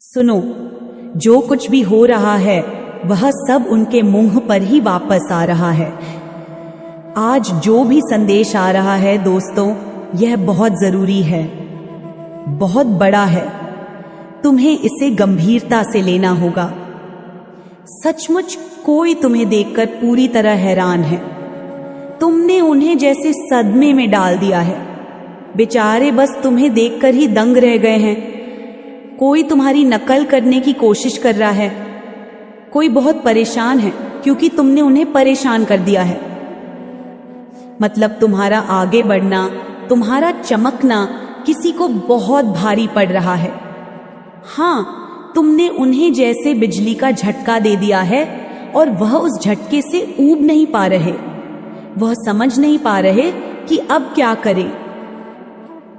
सुनो, जो कुछ भी हो रहा है वह सब उनके मुंह पर ही वापस आ रहा है। आज जो भी संदेश आ रहा है दोस्तों, यह बहुत जरूरी है, बहुत बड़ा है। तुम्हें इसे गंभीरता से लेना होगा। सचमुच कोई तुम्हें देखकर पूरी तरह हैरान है। तुमने उन्हें जैसे सदमे में डाल दिया है। बेचारे बस तुम्हें देखकर ही दंग रह गए हैं। कोई तुम्हारी नकल करने की कोशिश कर रहा है, कोई बहुत परेशान है क्योंकि तुमने उन्हें परेशान कर दिया है। मतलब तुम्हारा आगे बढ़ना, तुम्हारा चमकना किसी को बहुत भारी पड़ रहा है। हाँ, तुमने उन्हें जैसे बिजली का झटका दे दिया है और वह उस झटके से ऊब नहीं पा रहे। वह समझ नहीं पा रहे कि अब क्या करें,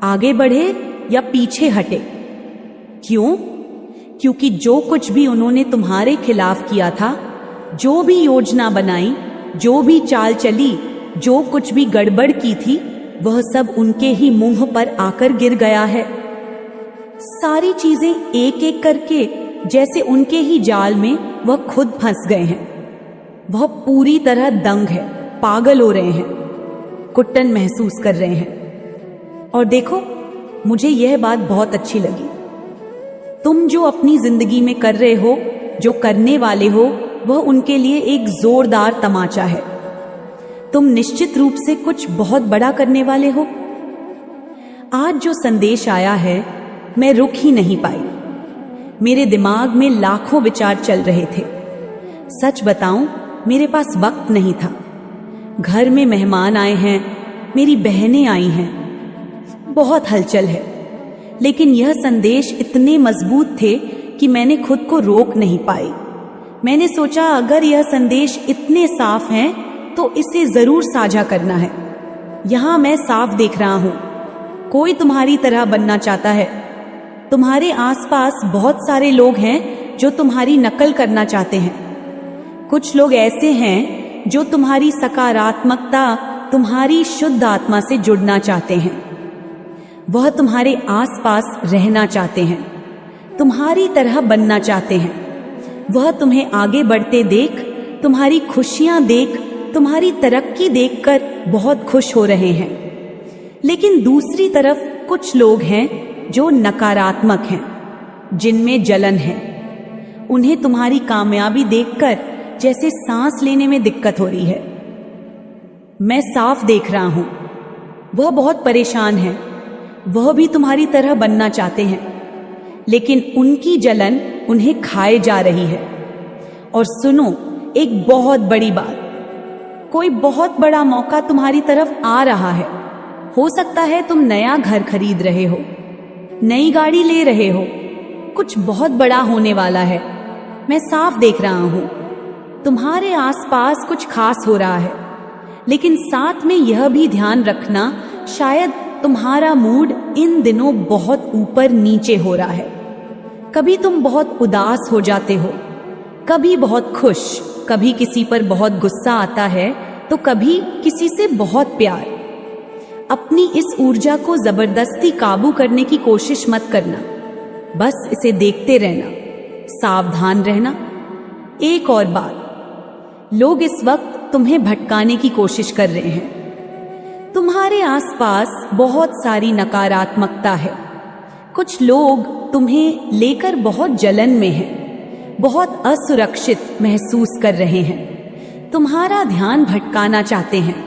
आगे बढ़े या पीछे हटे। क्यों? क्योंकि जो कुछ भी उन्होंने तुम्हारे खिलाफ किया था, जो भी योजना बनाई, जो भी चाल चली, जो कुछ भी गड़बड़ की थी, वह सब उनके ही मुंह पर आकर गिर गया है। सारी चीजें एक एक करके जैसे उनके ही जाल में वह खुद फंस गए हैं। वह पूरी तरह दंग है, पागल हो रहे हैं, कुट्टन महसूस कर रहे हैं। और देखो, मुझे यह बात बहुत अच्छी लगी। तुम जो अपनी जिंदगी में कर रहे हो, जो करने वाले हो, वह उनके लिए एक जोरदार तमाचा है। तुम निश्चित रूप से कुछ बहुत बड़ा करने वाले हो। आज जो संदेश आया है, मैं रुक ही नहीं पाई। मेरे दिमाग में लाखों विचार चल रहे थे। सच बताऊं, मेरे पास वक्त नहीं था। घर में मेहमान आए हैं, मेरी बहनें आई हैं, बहुत हलचल है। लेकिन यह संदेश इतने मजबूत थे कि मैंने खुद को रोक नहीं पाई। मैंने सोचा, अगर यह संदेश इतने साफ हैं तो इसे जरूर साझा करना है। यहां मैं साफ देख रहा हूं, कोई तुम्हारी तरह बनना चाहता है। तुम्हारे आसपास बहुत सारे लोग हैं जो तुम्हारी नकल करना चाहते हैं। कुछ लोग ऐसे हैं जो तुम्हारी सकारात्मकता, तुम्हारी शुद्ध आत्मा से जुड़ना चाहते हैं। वह तुम्हारे आसपास रहना चाहते हैं, तुम्हारी तरह बनना चाहते हैं। वह तुम्हें आगे बढ़ते देख, तुम्हारी खुशियां देख, तुम्हारी तरक्की देखकर बहुत खुश हो रहे हैं। लेकिन दूसरी तरफ कुछ लोग हैं जो नकारात्मक हैं, जिनमें जलन है। उन्हें तुम्हारी कामयाबी देखकर जैसे सांस लेने में दिक्कत हो रही है। मैं साफ देख रहा हूं, वह बहुत परेशान है। वह भी तुम्हारी तरह बनना चाहते हैं, लेकिन उनकी जलन उन्हें खाए जा रही है। और सुनो, एक बहुत बड़ी बात, कोई बहुत बड़ा मौका तुम्हारी तरफ आ रहा है। हो सकता है तुम नया घर खरीद रहे हो, नई गाड़ी ले रहे हो, कुछ बहुत बड़ा होने वाला है। मैं साफ देख रहा हूं, तुम्हारे आसपास कुछ खास हो रहा है। लेकिन साथ में यह भी ध्यान रखना, शायद तुम्हारा मूड इन दिनों बहुत ऊपर नीचे हो रहा है। कभी तुम बहुत उदास हो जाते हो, कभी बहुत खुश, कभी किसी पर बहुत गुस्सा आता है तो कभी किसी से बहुत प्यार। अपनी इस ऊर्जा को जबरदस्ती काबू करने की कोशिश मत करना, बस इसे देखते रहना, सावधान रहना। एक और बात, लोग इस वक्त तुम्हें भटकाने की कोशिश कर रहे हैं। तुम्हारे आसपास बहुत सारी नकारात्मकता है। कुछ लोग तुम्हें लेकर बहुत जलन में हैं, बहुत असुरक्षित महसूस कर रहे हैं, तुम्हारा ध्यान भटकाना चाहते हैं।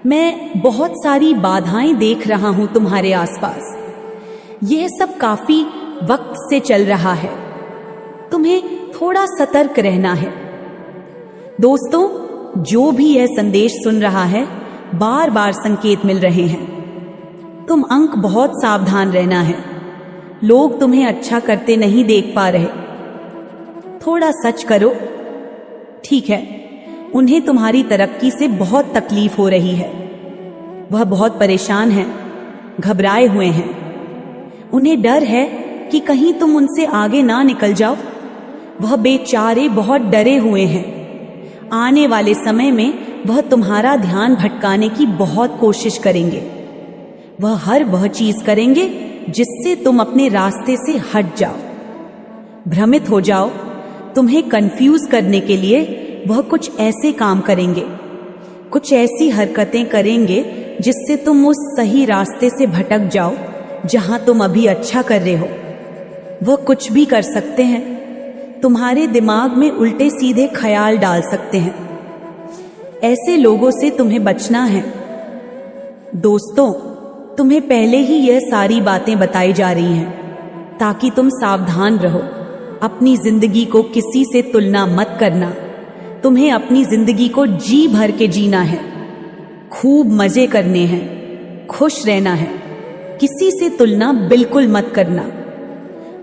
मैं बहुत सारी बाधाएं देख रहा हूं तुम्हारे आसपास। यह सब काफी वक्त से चल रहा है। तुम्हें थोड़ा सतर्क रहना है। दोस्तों, जो भी यह संदेश सुन रहा है, बार बार संकेत मिल रहे हैं। तुम अंक बहुत सावधान रहना है। लोग तुम्हें अच्छा करते नहीं देख पा रहे। थोड़ा सच करो। ठीक है, उन्हें तुम्हारी तरक्की से बहुत तकलीफ हो रही है। वह बहुत परेशान हैं, घबराए हुए हैं। उन्हें डर है कि कहीं तुम उनसे आगे ना निकल जाओ। वह बेचारे बहुत डरे हुए हैं। आने वाले समय में वह तुम्हारा ध्यान भटकाने की बहुत कोशिश करेंगे। वह हर वह चीज करेंगे जिससे तुम अपने रास्ते से हट जाओ। भ्रमित हो जाओ। तुम्हें कंफ्यूज करने के लिए वह कुछ ऐसे काम करेंगे, कुछ ऐसी हरकतें करेंगे जिससे तुम उस सही रास्ते से भटक जाओ जहां तुम अभी अच्छा कर रहे हो। वह कुछ भी कर सकते हैं, तुम्हारे दिमाग में उल्टे सीधे ख्याल डाल सकते हैं। ऐसे लोगों से तुम्हें बचना है। दोस्तों, तुम्हें पहले ही यह सारी बातें बताई जा रही हैं ताकि तुम सावधान रहो। अपनी जिंदगी को किसी से तुलना मत करना। तुम्हें अपनी जिंदगी को जी भर के जीना है, खूब मजे करने हैं, खुश रहना है। किसी से तुलना बिल्कुल मत करना।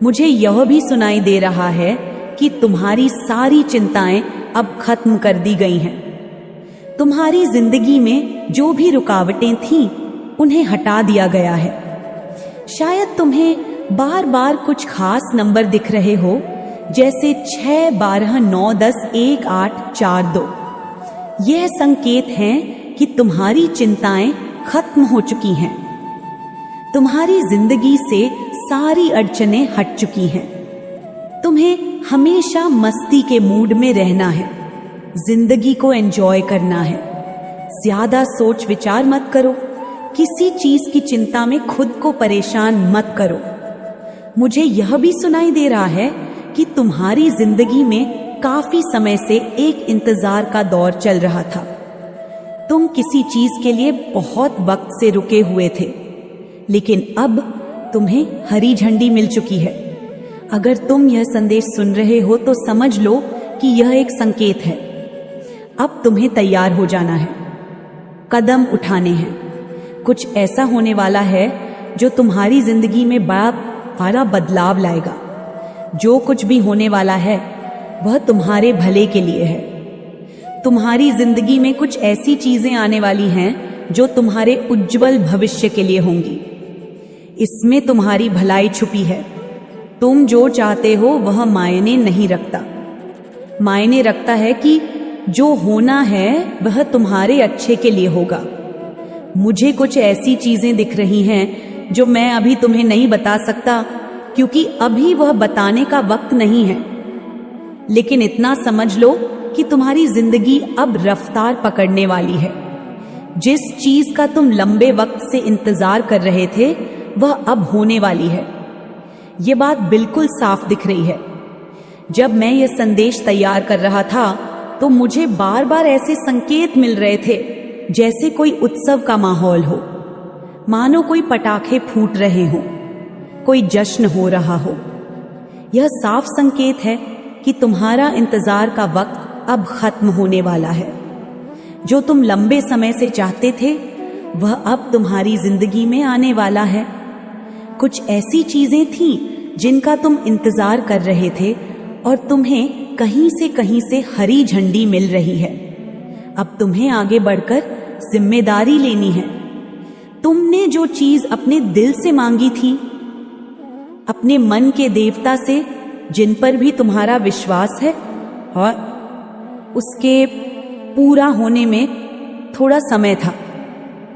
मुझे यह भी सुनाई दे रहा है कि तुम्हारी सारी चिंताएं अब खत्म कर दी गई हैं। तुम्हारी जिंदगी में जो भी रुकावटें थीं, उन्हें हटा दिया गया है। शायद तुम्हें बार बार कुछ खास नंबर दिख रहे हो, जैसे 6, 12, 9, 10, 1, 8, 4, 2। यह संकेत हैं कि तुम्हारी चिंताएं खत्म हो चुकी हैं। तुम्हारी जिंदगी से सारी अड़चनें हट चुकी हैं। तुम्हें हमेशा मस्ती के मूड में रहना है, जिंदगी को एंजॉय करना है। ज्यादा सोच विचार मत करो, किसी चीज की चिंता में खुद को परेशान मत करो। मुझे यह भी सुनाई दे रहा है कि तुम्हारी जिंदगी में काफी समय से एक इंतजार का दौर चल रहा था। तुम किसी चीज के लिए बहुत वक्त से रुके हुए थे, लेकिन अब तुम्हें हरी झंडी मिल चुकी है। अगर तुम यह संदेश सुन रहे हो तो समझ लो कि यह एक संकेत है। अब तुम्हें तैयार हो जाना है, कदम उठाने हैं। कुछ ऐसा होने वाला है जो तुम्हारी जिंदगी में बड़ा बदलाव लाएगा। जो कुछ भी होने वाला है वह तुम्हारे भले के लिए है। तुम्हारी जिंदगी में कुछ ऐसी चीजें आने वाली हैं जो तुम्हारे उज्जवल भविष्य के लिए होंगी। इसमें तुम्हारी भलाई छुपी है। तुम जो चाहते हो वह मायने नहीं रखता। मायने रखता है कि जो होना है वह तुम्हारे अच्छे के लिए होगा। मुझे कुछ ऐसी चीजें दिख रही हैं जो मैं अभी तुम्हें नहीं बता सकता, क्योंकि अभी वह बताने का वक्त नहीं है। लेकिन इतना समझ लो कि तुम्हारी जिंदगी अब रफ्तार पकड़ने वाली है। जिस चीज का तुम लंबे वक्त से इंतजार कर रहे थे वह अब होने वाली है। यह बात बिल्कुल साफ दिख रही है। जब मैं यह संदेश तैयार कर रहा था तो मुझे बार बार ऐसे संकेत मिल रहे थे जैसे कोई उत्सव का माहौल हो, मानो कोई पटाखे फूट रहे हों, कोई जश्न हो रहा हो। यह साफ संकेत है कि तुम्हारा इंतजार का वक्त अब खत्म होने वाला है। जो तुम लंबे समय से चाहते थे वह अब तुम्हारी जिंदगी में आने वाला है। कुछ ऐसी चीजें थीं जिनका तुम इंतजार कर रहे थे और तुम्हें कहीं से हरी झंडी मिल रही है। अब तुम्हें आगे बढ़कर जिम्मेदारी लेनी है। तुमने जो चीज अपने दिल से मांगी थी, अपने मन के देवता से जिन पर भी तुम्हारा विश्वास है, और उसके पूरा होने में थोड़ा समय था।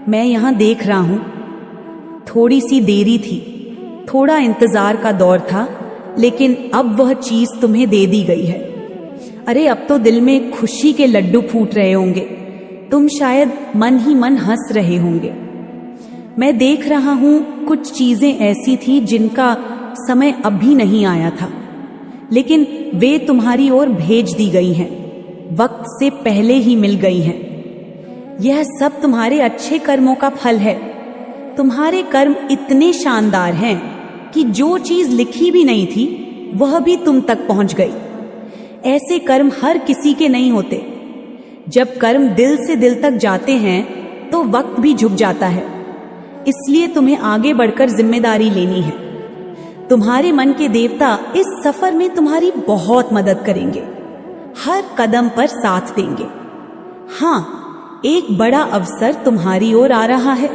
मैं यहां देख रहा हूं, थोड़ी सी देरी थी, थोड़ा इंतजार का दौर था, लेकिन अब वह चीज तुम्हें दे दी गई है। अरे अब तो दिल में खुशी के लड्डू फूट रहे होंगे। तुम शायद मन ही मन हंस रहे होंगे। मैं देख रहा हूं कुछ चीजें ऐसी थी जिनका समय अभी नहीं आया था, लेकिन वे तुम्हारी ओर भेज दी गई हैं, वक्त से पहले ही मिल गई हैं। यह सब तुम्हारे अच्छे कर्मों का फल है। तुम्हारे कर्म इतने शानदार हैं कि जो चीज लिखी भी नहीं थी वह भी तुम तक पहुंच गई। ऐसे कर्म हर किसी के नहीं होते। जब कर्म दिल से दिल तक जाते हैं तो वक्त भी झुक जाता है। इसलिए तुम्हें आगे बढ़कर जिम्मेदारी लेनी है। तुम्हारे मन के देवता इस सफर में तुम्हारी बहुत मदद करेंगे, हर कदम पर साथ देंगे। हाँ, एक बड़ा अवसर तुम्हारी ओर आ रहा है।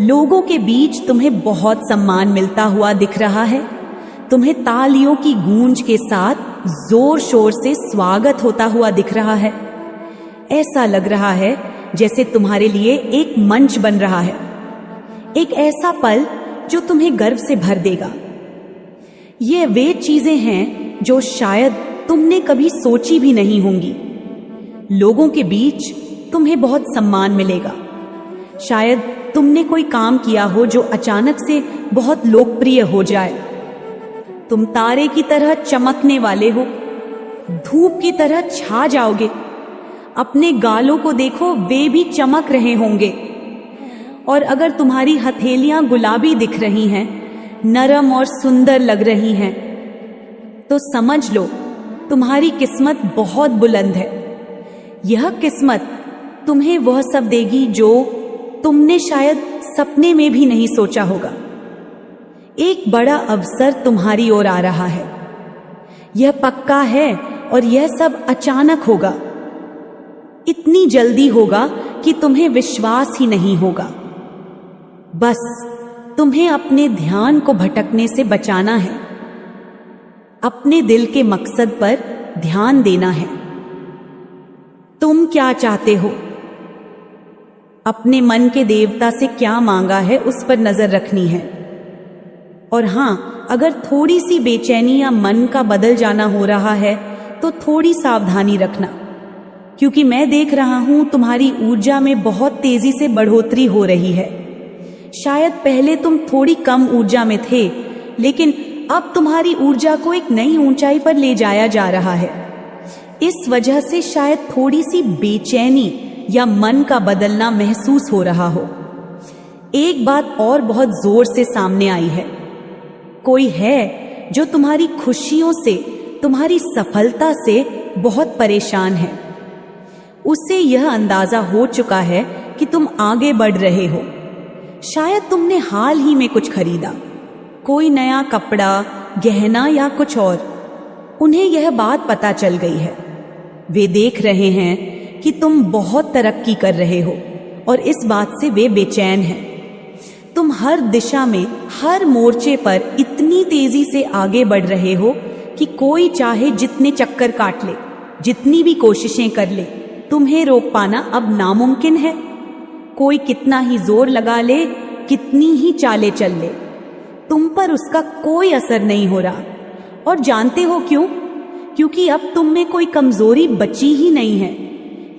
लोगों के बीच तुम्हें बहुत सम्मान मिलता हुआ दिख रहा है। तुम्हें तालियों की गूंज के साथ जोर शोर से स्वागत होता हुआ दिख रहा है। ऐसा लग रहा है जैसे तुम्हारे लिए एक मंच बन रहा है, एक ऐसा पल जो तुम्हें गर्व से भर देगा। ये वे चीजें हैं जो शायद तुमने कभी सोची भी नहीं होंगी। लोगों के बीच तुम्हें बहुत सम्मान मिलेगा। शायद तुमने कोई काम किया हो जो अचानक से बहुत लोकप्रिय हो जाए। तुम तारे की तरह चमकने वाले हो, धूप की तरह छा जाओगे। अपने गालों को देखो, वे भी चमक रहे होंगे। और अगर तुम्हारी हथेलियां गुलाबी दिख रही हैं, नरम और सुंदर लग रही हैं, तो समझ लो तुम्हारी किस्मत बहुत बुलंद है। यह किस्मत तुम्हें वह सब देगी जो तुमने शायद सपने में भी नहीं सोचा होगा। एक बड़ा अवसर तुम्हारी ओर आ रहा है, यह पक्का है, और यह सब अचानक होगा। इतनी जल्दी होगा कि तुम्हें विश्वास ही नहीं होगा। बस तुम्हें अपने ध्यान को भटकने से बचाना है, अपने दिल के मकसद पर ध्यान देना है। तुम क्या चाहते हो, अपने मन के देवता से क्या मांगा है, उस पर नजर रखनी है। और हां, अगर थोड़ी सी बेचैनी या मन का बदल जाना हो रहा है तो थोड़ी सावधानी रखना, क्योंकि मैं देख रहा हूं तुम्हारी ऊर्जा में बहुत तेजी से बढ़ोतरी हो रही है। शायद पहले तुम थोड़ी कम ऊर्जा में थे, लेकिन अब तुम्हारी ऊर्जा को एक नई ऊंचाई पर ले जाया जा रहा है। इस वजह से शायद थोड़ी सी बेचैनी या मन का बदलना महसूस हो रहा हो। एक बात और बहुत जोर से सामने आई है। कोई है जो तुम्हारी खुशियों से, तुम्हारी सफलता से बहुत परेशान है। उसे यह अंदाजा हो चुका है कि तुम आगे बढ़ रहे हो। शायद तुमने हाल ही में कुछ खरीदा, कोई नया कपड़ा, गहना या कुछ और। उन्हें यह बात पता चल गई है। वे देख रहे हैं कि तुम बहुत तरक्की कर रहे हो और इस बात से वे बेचैन हैं। तुम हर दिशा में, हर मोर्चे पर इतनी तेजी से आगे बढ़ रहे हो कि कोई चाहे जितने चक्कर काट ले, जितनी भी कोशिशें कर ले, तुम्हें रोक पाना अब नामुमकिन है। कोई कितना ही जोर लगा ले, कितनी ही चालें चल ले, तुम पर उसका कोई असर नहीं हो रहा। और जानते हो क्यों? क्योंकि अब तुम में कोई कमजोरी बची ही नहीं है।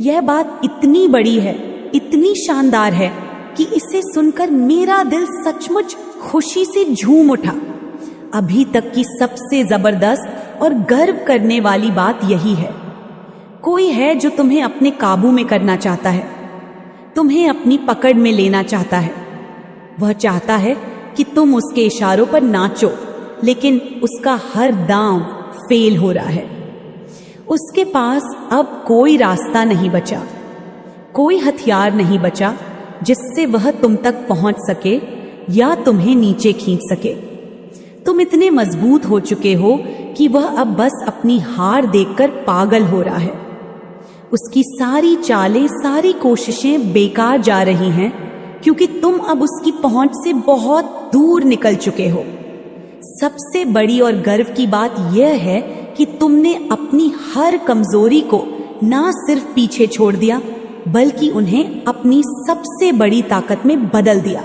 यह बात इतनी बड़ी है, इतनी शानदार है कि इसे सुनकर मेरा दिल सचमुच खुशी से झूम उठा। अभी तक की सबसे जबरदस्त और गर्व करने वाली बात यही है। कोई है जो तुम्हें अपने काबू में करना चाहता है, तुम्हें अपनी पकड़ में लेना चाहता है। वह चाहता है कि तुम उसके इशारों पर नाचो, लेकिन उसका हर दांव फेल हो रहा है। उसके पास अब कोई रास्ता नहीं बचा, कोई हथियार नहीं बचा जिससे वह तुम तक पहुंच सके या तुम्हें नीचे खींच सके। तुम इतने मजबूत हो चुके हो कि वह अब बस अपनी हार देखकर पागल हो रहा है। उसकी सारी चालें, सारी कोशिशें बेकार जा रही हैं, क्योंकि तुम अब उसकी पहुंच से बहुत दूर निकल चुके हो। सबसे बड़ी और गर्व की बात यह है कि तुमने अपनी हर कमजोरी को ना सिर्फ पीछे छोड़ दिया, बल्कि उन्हें अपनी सबसे बड़ी ताकत में बदल दिया।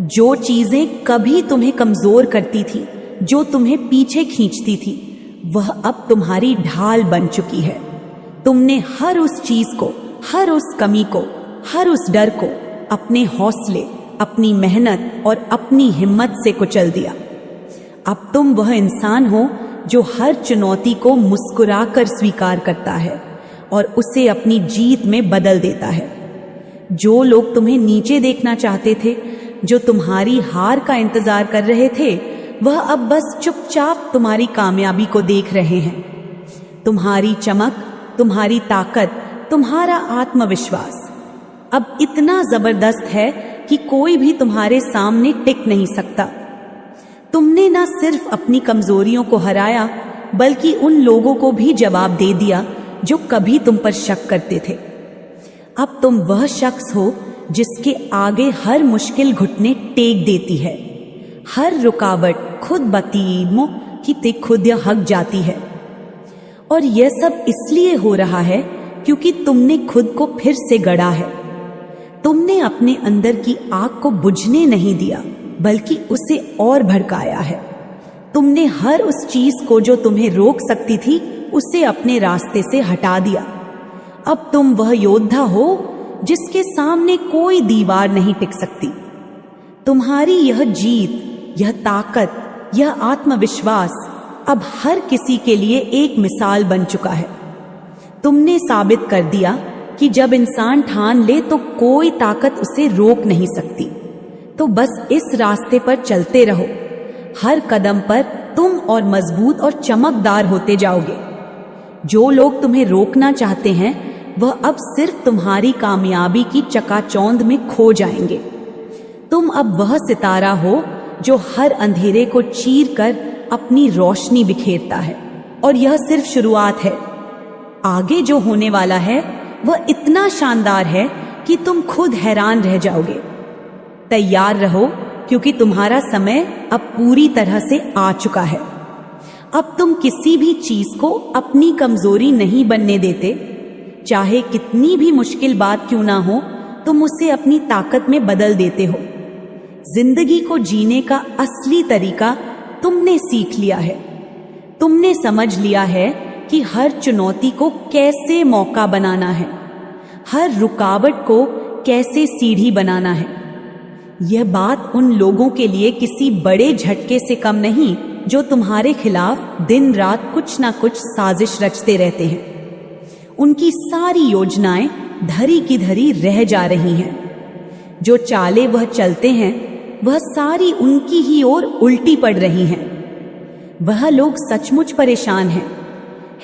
जो चीजें कभी तुम्हें कमजोर करती थी, जो तुम्हें पीछे खींचती थी, वह अब तुम्हारी ढाल बन चुकी है। तुमने हर उस चीज को, हर उस कमी को, हर उस डर को अपने हौसले, अपनी मेहनत और अपनी हिम्मत से कुचल दिया। अब तुम वह इंसान हो जो हर चुनौती को मुस्कुराकर स्वीकार करता है और उसे अपनी जीत में बदल देता है। जो लोग तुम्हें नीचे देखना चाहते थे, जो तुम्हारी हार का इंतजार कर रहे थे, वह अब बस चुपचाप तुम्हारी कामयाबी को देख रहे हैं। तुम्हारी चमक, तुम्हारी ताकत, तुम्हारा आत्मविश्वास अब इतना जबरदस्त है कि कोई भी तुम्हारे सामने टिक नहीं सकता। तुमने न सिर्फ अपनी कमजोरियों को हराया, बल्कि उन लोगों को भी जवाब दे दिया जो कभी तुम पर शक करते थे। अब तुम वह शख्स हो जिसके आगे हर मुश्किल घुटने टेक देती है, हर रुकावट खुद बतीमो की खुद हक जाती है। और यह सब इसलिए हो रहा है क्योंकि तुमने खुद को फिर से गढ़ा है। तुमने अपने अंदर की आग को बुझने नहीं दिया, बल्कि उसे और भड़काया है। तुमने हर उस चीज को जो तुम्हें रोक सकती थी उसे अपने रास्ते से हटा दिया। अब तुम वह योद्धा हो जिसके सामने कोई दीवार नहीं टिक सकती। तुम्हारी यह जीत, यह ताकत, यह आत्मविश्वास अब हर किसी के लिए एक मिसाल बन चुका है। तुमने साबित कर दिया कि जब इंसान ठान ले तो कोई ताकत उसे रोक नहीं सकती। तो बस इस रास्ते पर चलते रहो। हर कदम पर तुम और मजबूत और चमकदार होते जाओगे। जो लोग तुम्हें रोकना चाहते हैं वह अब सिर्फ तुम्हारी कामयाबी की चकाचौंध में खो जाएंगे। तुम अब वह सितारा हो जो हर अंधेरे को चीर कर अपनी रोशनी बिखेरता है। और यह सिर्फ शुरुआत है। आगे जो होने वाला है वह इतना शानदार है कि तुम खुद हैरान रह जाओगे। तैयार रहो, क्योंकि तुम्हारा समय अब पूरी तरह से आ चुका है। अब तुम किसी भी चीज को अपनी कमजोरी नहीं बनने देते। चाहे कितनी भी मुश्किल बात क्यों ना हो, तुम उसे अपनी ताकत में बदल देते हो। जिंदगी को जीने का असली तरीका तुमने सीख लिया है। तुमने समझ लिया है कि हर चुनौती को कैसे मौका बनाना है, हर रुकावट को कैसे सीढ़ी बनाना है। यह बात उन लोगों के लिए किसी बड़े झटके से कम नहीं जो तुम्हारे खिलाफ दिन रात कुछ ना कुछ साजिश रचते रहते हैं। उनकी सारी योजनाएं धरी की धरी रह जा रही हैं। जो चालें वह चलते हैं वह सारी उनकी ही ओर उल्टी पड़ रही हैं। वह लोग सचमुच परेशान हैं,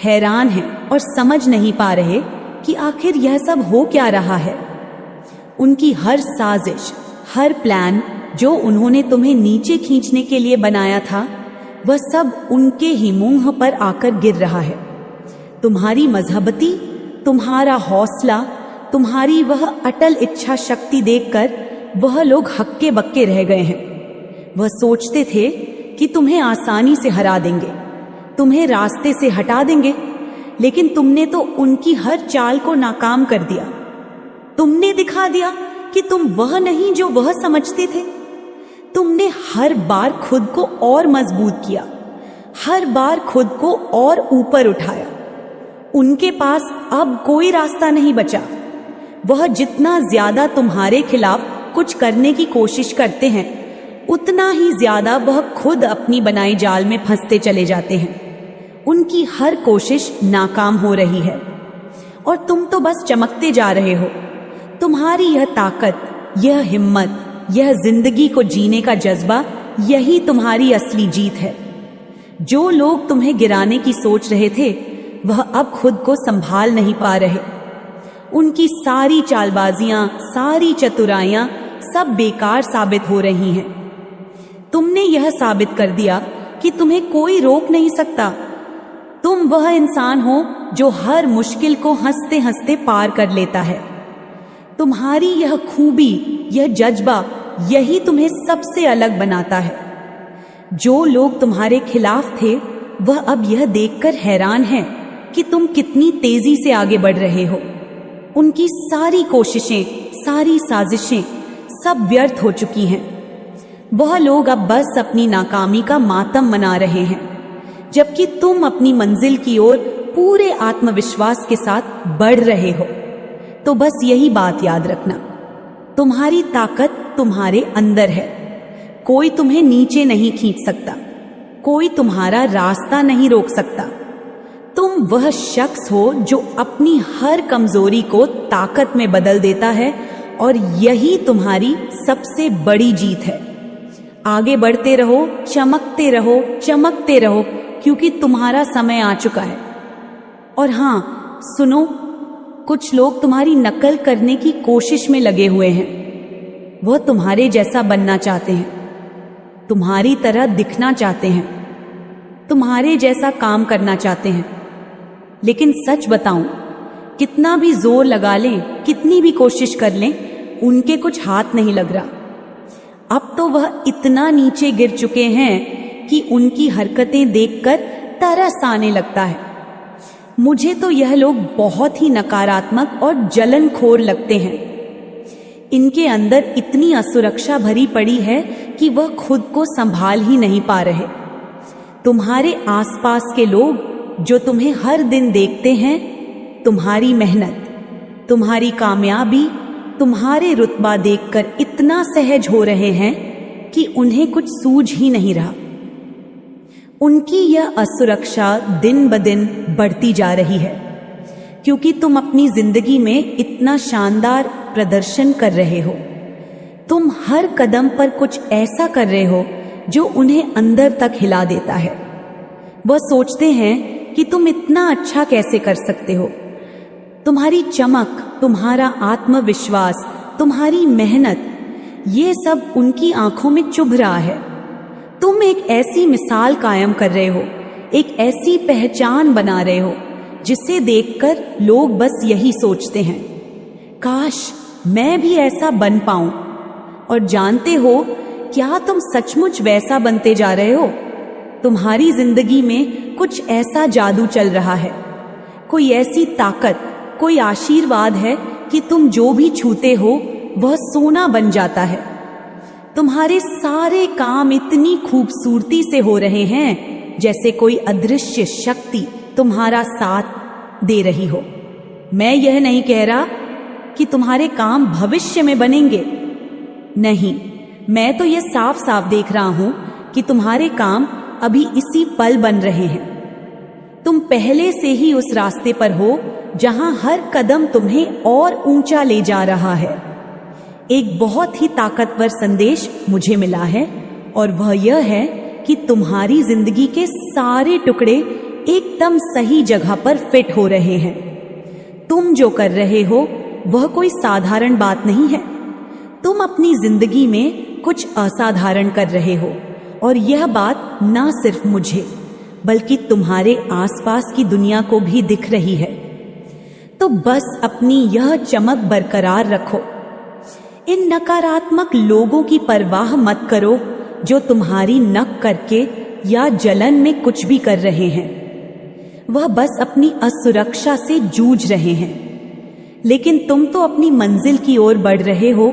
हैरान हैं और समझ नहीं पा रहे कि आखिर यह सब हो क्या रहा है। उनकी हर साजिश, हर प्लान जो उन्होंने तुम्हें नीचे खींचने के लिए बनाया था, वह सब उनके ही मुंह पर आकर गिर रहा है। तुम्हारी मजहबती, तुम्हारा हौसला, तुम्हारी वह अटल इच्छा शक्ति देखकर वह लोग हक्के बक्के रह गए हैं। वह सोचते थे कि तुम्हें आसानी से हरा देंगे, तुम्हें रास्ते से हटा देंगे, लेकिन तुमने तो उनकी हर चाल को नाकाम कर दिया। तुमने दिखा दिया कि तुम वह नहीं जो वह समझते थे। तुमने हर बार खुद को और मजबूत किया, हर बार खुद को और ऊपर उठाया। उनके पास अब कोई रास्ता नहीं बचा। वह जितना ज्यादा तुम्हारे खिलाफ कुछ करने की कोशिश करते हैं, उतना ही ज्यादा वह खुद अपनी बनाई जाल में फंसते चले जाते हैं। उनकी हर कोशिश नाकाम हो रही है और तुम तो बस चमकते जा रहे हो। तुम्हारी यह ताकत, यह हिम्मत, यह जिंदगी को जीने का जज्बा, यही तुम्हारी असली जीत है। जो लोग तुम्हें गिराने की सोच रहे थे वह अब खुद को संभाल नहीं पा रहे। उनकी सारी चालबाजियां, सारी चतुराइयां सब बेकार साबित हो रही हैं। तुमने यह साबित कर दिया कि तुम्हें कोई रोक नहीं सकता। तुम वह इंसान हो जो हर मुश्किल को हंसते हंसते पार कर लेता है। तुम्हारी यह खूबी, यह जज्बा, यही तुम्हें सबसे अलग बनाता है। जो लोग तुम्हारे खिलाफ थे वह अब यह देखकर हैरान हैं कि तुम कितनी तेजी से आगे बढ़ रहे हो। उनकी सारी कोशिशें, सारी साजिशें सब व्यर्थ हो चुकी हैं। वह लोग अब बस अपनी नाकामी का मातम मना रहे हैं, जबकि तुम अपनी मंजिल की ओर पूरे आत्मविश्वास के साथ बढ़ रहे हो। तो बस यही बात याद रखना, तुम्हारी ताकत तुम्हारे अंदर है। कोई तुम्हें नीचे नहीं खींच सकता, कोई तुम्हारा रास्ता नहीं रोक सकता। तुम वह शख्स हो जो अपनी हर कमजोरी को ताकत में बदल देता है और यही तुम्हारी सबसे बड़ी जीत है। आगे बढ़ते रहो, चमकते रहो, चमकते रहो, क्योंकि तुम्हारा समय आ चुका है। और हाँ सुनो, कुछ लोग तुम्हारी नकल करने की कोशिश में लगे हुए हैं। वह तुम्हारे जैसा बनना चाहते हैं, तुम्हारी तरह दिखना चाहते हैं, तुम्हारे जैसा काम करना चाहते हैं। लेकिन सच बताऊं, कितना भी जोर लगा लें, कितनी भी कोशिश कर लें, उनके कुछ हाथ नहीं लग रहा। अब तो वह इतना नीचे गिर चुके हैं कि उनकी हरकतें देखकर तरस आने लगता है। मुझे तो यह लोग बहुत ही नकारात्मक और जलनखोर लगते हैं। इनके अंदर इतनी असुरक्षा भरी पड़ी है कि वह खुद को संभाल ही नहीं पा रहे। तुम्हारे आसपास के लोग जो तुम्हें हर दिन देखते हैं, तुम्हारी मेहनत, तुम्हारी कामयाबी, तुम्हारे रुतबा देखकर इतना सहज हो रहे हैं कि उन्हें कुछ सूझ ही नहीं रहा। उनकी यह असुरक्षा दिन ब दिन बढ़ती जा रही है, क्योंकि तुम अपनी जिंदगी में इतना शानदार प्रदर्शन कर रहे हो। तुम हर कदम पर कुछ ऐसा कर रहे हो जो उन्हें अंदर तक हिला देता है। वह सोचते हैं कि तुम इतना अच्छा कैसे कर सकते हो। तुम्हारी चमक, तुम्हारा आत्मविश्वास, तुम्हारी मेहनत, ये सब उनकी आंखों में चुभ रहा है। तुम एक ऐसी मिसाल कायम कर रहे हो, एक ऐसी पहचान बना रहे हो जिसे देखकर लोग बस यही सोचते हैं, काश मैं भी ऐसा बन पाऊं। और जानते हो क्या तुम सचमुच वैसा बनते जा रहे हो? तुम्हारी जिंदगी में कुछ ऐसा जादू चल रहा है, कोई ऐसी ताकत, कोई आशीर्वाद है कि तुम जो भी छूते हो वह सोना बन जाता है। तुम्हारे सारे काम इतनी खूबसूरती से हो रहे हैं जैसे कोई अदृश्य शक्ति तुम्हारा साथ दे रही हो। मैं यह नहीं कह रहा कि तुम्हारे काम भविष्य में बनेंगे, नहीं, मैं तो यह साफ साफ देख रहा हूं कि तुम्हारे काम अभी इसी पल बन रहे हैं। तुम पहले से ही उस रास्ते पर हो जहां हर कदम तुम्हें और ऊंचा ले जा रहा है। एक बहुत ही ताकतवर संदेश मुझे मिला है, और वह यह है कि तुम्हारी जिंदगी के सारे टुकड़े एकदम सही जगह पर फिट हो रहे हैं। तुम जो कर रहे हो वह कोई साधारण बात नहीं है। तुम अपनी जिंदगी में कुछ असाधारण कर रहे हो, और यह बात ना सिर्फ मुझे बल्कि तुम्हारे आसपास की दुनिया को भी दिख रही है। तो बस अपनी यह चमक बरकरार रखो। इन नकारात्मक लोगों की परवाह मत करो जो तुम्हारी नक करके या जलन में कुछ भी कर रहे हैं। वह बस अपनी असुरक्षा से जूझ रहे हैं, लेकिन तुम तो अपनी मंजिल की ओर बढ़ रहे हो,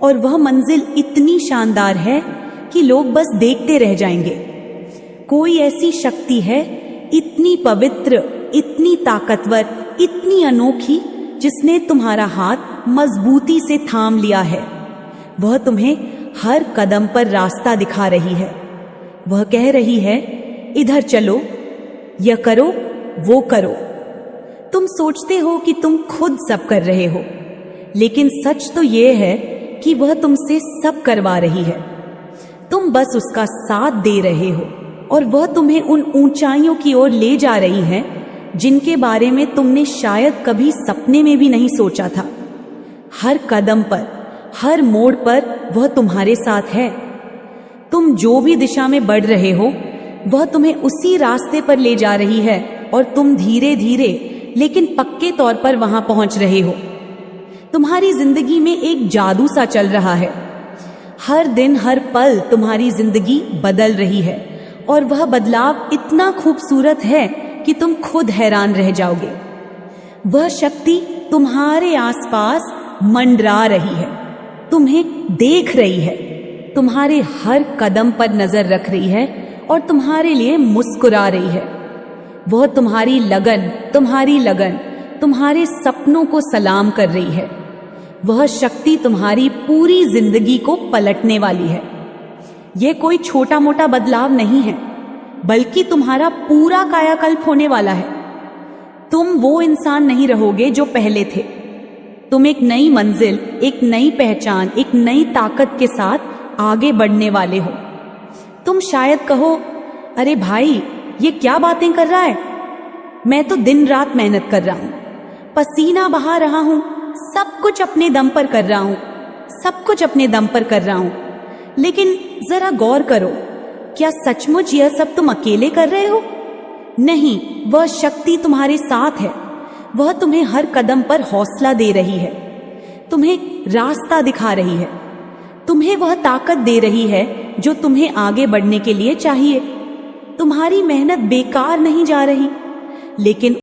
और वह मंजिल इतनी शानदार है कि लोग बस देखते रह जाएंगे। कोई ऐसी शक्ति है इतनी पवित्र, इतनी ताकतवर, इतनी अनोखी, जिसने तुम्हारा हाथ मजबूती से थाम लिया है। वह तुम्हें हर कदम पर रास्ता दिखा रही है। वह कह रही है, इधर चलो, यह करो, वो करो। तुम सोचते हो कि तुम खुद सब कर रहे हो, लेकिन सच तो यह है कि वह तुमसे सब करवा रही है। तुम बस उसका साथ दे रहे हो, और वह तुम्हें उन ऊंचाइयों की ओर ले जा रही है जिनके बारे में तुमने शायद कभी सपने में भी नहीं सोचा था। हर कदम पर, हर मोड़ पर वह तुम्हारे साथ है। तुम जो भी दिशा में बढ़ रहे हो वह तुम्हें उसी रास्ते पर ले जा रही है, और तुम धीरे धीरे लेकिन पक्के तौर पर वहां पहुंच रहे हो। तुम्हारी जिंदगी में एक जादू सा चल रहा है। हर दिन, हर पल तुम्हारी जिंदगी बदल रही है, और वह बदलाव इतना खूबसूरत है कि तुम खुद हैरान रह जाओगे। वह शक्ति तुम्हारे आसपास मंडरा रही है, तुम्हें देख रही है, तुम्हारे हर कदम पर नजर रख रही है, और तुम्हारे लिए मुस्कुरा रही है। वह तुम्हारी लगन, तुम्हारे सपनों को सलाम कर रही है। वह शक्ति तुम्हारी पूरी जिंदगी को पलटने वाली है। यह कोई छोटा मोटा बदलाव नहीं है, बल्कि तुम्हारा पूरा कायाकल्प होने वाला है। तुम वो इंसान नहीं रहोगे जो पहले थे। तुम एक नई मंजिल, एक नई पहचान, एक नई ताकत के साथ आगे बढ़ने वाले हो। तुम शायद कहो, अरे भाई, ये क्या बातें कर रहा है? मैं तो दिन रात मेहनत कर रहा हूं, पसीना बहा रहा हूं, सब कुछ अपने दम पर कर रहा हूं, सब कुछ अपने दम पर कर रहा हूं। लेकिन जरा गौर करो, क्या सचमुच यह सब तुम अकेले कर रहे हो? नहीं, वह शक्ति तुम्हारे साथ है। वह तुम्हें हर कदम पर हौसला दे रही है, तुम्हें रास्ता दिखा रही है, तुम्हें वह ताकत दे रही है जो तुम्हें आगे बढ़ने के लिए चाहिए। तुम्हारी मेहनत बेकार नहीं जा रही, लेकिन